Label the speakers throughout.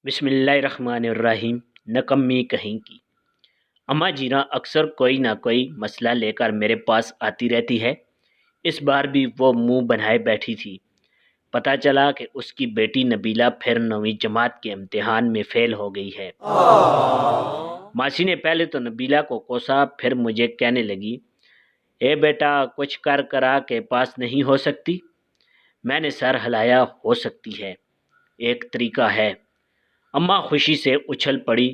Speaker 1: بسم اللہ الرحمن الرحیم۔ نکمی کہیں کی اماں جینا اکثر کوئی نہ کوئی مسئلہ لے کر میرے پاس آتی رہتی ہے۔ اس بار بھی وہ منہ بنائے بیٹھی تھی۔ پتہ چلا کہ اس کی بیٹی نبیلہ پھر 9ویں جماعت کے امتحان میں فیل ہو گئی ہے۔ ماسی نے پہلے تو نبیلہ کو کوسا، پھر مجھے کہنے لگی، اے بیٹا کچھ کر کرا کے پاس نہیں ہو سکتی؟ میں نے سر ہلایا، ہو سکتی ہے، ایک طریقہ ہے۔ اماں خوشی سے اچھل پڑی،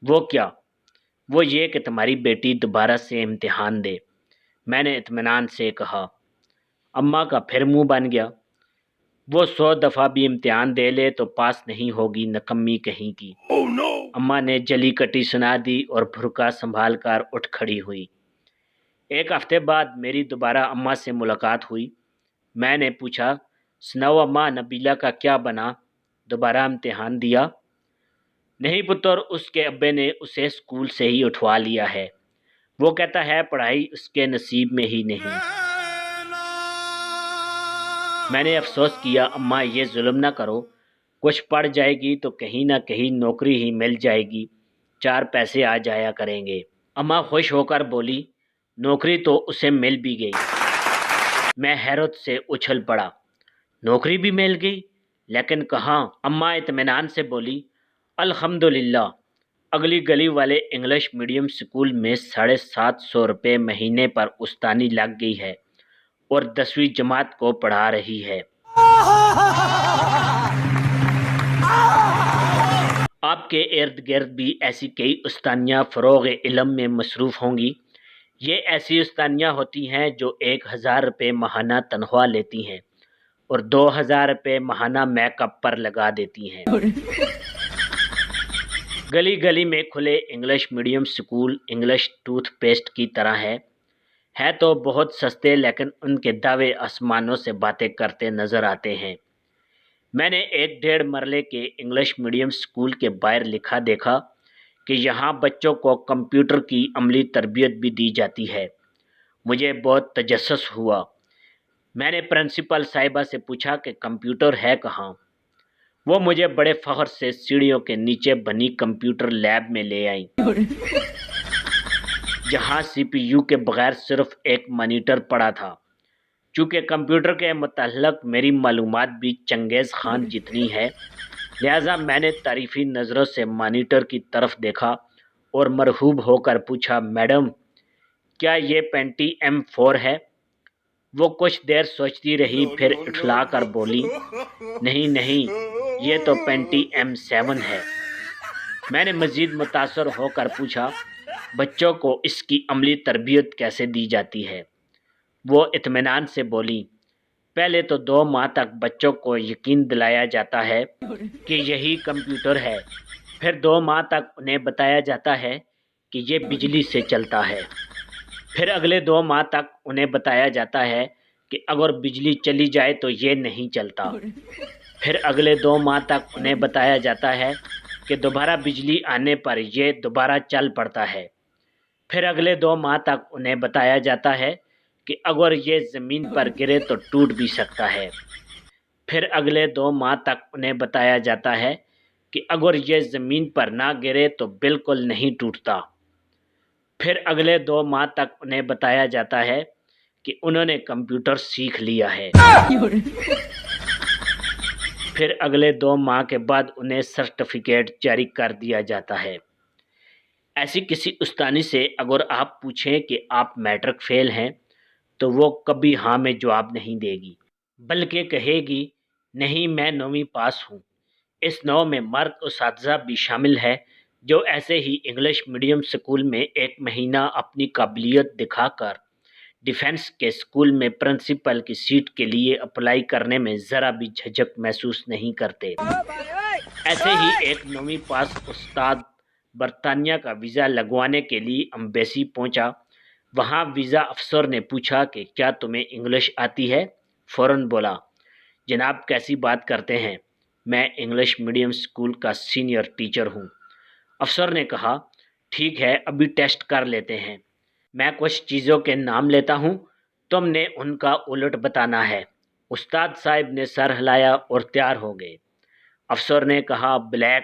Speaker 1: وہ کیا؟ وہ یہ کہ تمہاری بیٹی دوبارہ سے امتحان دے۔ میں نے اطمینان سے کہا۔ اماں کا پھر منہ بن گیا، وہ 100 دفعہ بھی امتحان دے لے تو پاس نہیں ہوگی، نکمی کہیں کی۔ اماں نے جلی کٹی سنا دی اور بھرکا سنبھال کر اٹھ کھڑی ہوئی۔ ایک ہفتے بعد میری دوبارہ اماں سے ملاقات ہوئی۔ میں نے پوچھا، سناؤ اماں، نبیلہ کا کیا بنا؟ دوبارہ امتحان دیا؟ نہیں پتر، اس کے ابے نے اسے اسکول سے ہی اٹھوا لیا ہے۔ وہ کہتا ہے پڑھائی اس کے نصیب میں ہی نہیں۔ میں نے افسوس کیا، اماں یہ ظلم نہ کرو، کچھ پڑھ جائے گی تو کہیں نہ کہیں نوکری ہی مل جائے گی، 4 پیسے آ جایا کریں گے۔ اماں خوش ہو کر بولی، نوکری تو اسے مل بھی گئی۔ میں حیرت سے اچھل پڑا، نوکری بھی مل گئی؟ لیکن کہاں؟ اماں اطمینان سے بولی، الحمدللہ، اگلی گلی والے انگلش میڈیم سکول میں 750 روپے مہینے پر استانی لگ گئی ہے اور 10ویں جماعت کو پڑھا رہی ہے۔ آپ کے ارد گرد بھی ایسی کئی استانیاں فروغ علم میں مصروف ہوں گی۔ یہ ایسی استانیاں ہوتی ہیں جو 1000 روپے ماہانہ تنخواہ لیتی ہیں اور 2000 روپے ماہانہ میک اپ پر لگا دیتی ہیں۔ گلی گلی میں کھلے English medium school English tooth paste کی طرح ہے تو بہت سستے، لیکن ان کے دعوے آسمانوں سے باتیں کرتے نظر آتے ہیں۔ میں نے 1.5 مرلے کے انگلش میڈیم سکول کے باہر لکھا دیکھا کہ یہاں بچوں کو کمپیوٹر کی عملی تربیت بھی دی جاتی ہے۔ مجھے بہت تجسس ہوا۔ میں نے پرنسپل صاحبہ سے پوچھا کہ کمپیوٹر ہے کہاں؟ وہ مجھے بڑے فخر سے سیڑھیوں کے نیچے بنی کمپیوٹر لیب میں لے آئیں، جہاں سی پی یو کے بغیر صرف ایک مانیٹر پڑا تھا۔ چونکہ کمپیوٹر کے متعلق میری معلومات بھی چنگیز خان جتنی ہے، لہٰذا میں نے تعریفی نظروں سے مانیٹر کی طرف دیکھا اور مرحوب ہو کر پوچھا، میڈم کیا یہ پینٹی M4 ہے؟ وہ کچھ دیر سوچتی رہی، پھر اٹھلا کر بولی، نہیں نہیں، یہ تو پینٹی M7 ہے۔ میں نے مزید متاثر ہو کر پوچھا، بچوں کو اس کی عملی تربیت کیسے دی جاتی ہے؟ وہ اطمینان سے بولی، پہلے تو 2 ماہ تک بچوں کو یقین دلایا جاتا ہے کہ یہی کمپیوٹر ہے، پھر 2 ماہ تک انہیں بتایا جاتا ہے کہ یہ بجلی سے چلتا ہے، پھر اگلے 2 ماہ تک انہیں بتایا جاتا ہے کہ اگر بجلی چلی جائے تو یہ نہیں چلتا، پھر اگلے 2 ماہ تک انہیں بتایا جاتا ہے کہ دوبارہ بجلی آنے پر یہ دوبارہ چل پڑتا ہے، پھر اگلے 2 ماہ تک انہیں بتایا جاتا ہے کہ اگر یہ زمین پر گرے تو ٹوٹ بھی سکتا ہے، پھر اگلے 2 ماہ تک انہیں بتایا جاتا ہے کہ اگر یہ زمین پر نہ گرے تو بالکل نہیں ٹوٹتا، پھر اگلے 2 ماہ تک انہیں بتایا جاتا ہے کہ انہوں نے کمپیوٹر سیکھ لیا ہے، پھر اگلے 2 ماہ کے بعد انہیں سرٹیفکیٹ جاری کر دیا جاتا ہے۔ ایسی کسی استانی سے اگر آپ پوچھیں کہ آپ میٹرک فیل ہیں تو وہ کبھی ہاں میں جواب نہیں دے گی، بلکہ کہے گی، نہیں میں 9ویں پاس ہوں۔ اس 9 میں مرد اساتذہ بھی شامل ہے جو ایسے ہی انگلش میڈیم سکول میں 1 مہینہ اپنی قابلیت دکھا کر ڈیفنس کے سکول میں پرنسپل کی سیٹ کے لیے اپلائی کرنے میں ذرا بھی جھجک محسوس نہیں کرتے۔ ایسے ہی ایک 9ویں پاس استاد برطانیہ کا ویزا لگوانے کے لیے امبیسی پہنچا۔ وہاں ویزا افسر نے پوچھا کہ کیا تمہیں انگلش آتی ہے؟ فوراً بولا، جناب کیسی بات کرتے ہیں، میں انگلش میڈیم سکول کا سینئر ٹیچر ہوں۔ افسر نے کہا، ٹھیک ہے ابھی ٹیسٹ کر لیتے ہیں، میں کچھ چیزوں کے نام لیتا ہوں، تم نے ان کا الٹ بتانا ہے۔ استاد صاحب نے سر ہلایا اور تیار ہو گئے۔ افسر نے کہا، بلیک،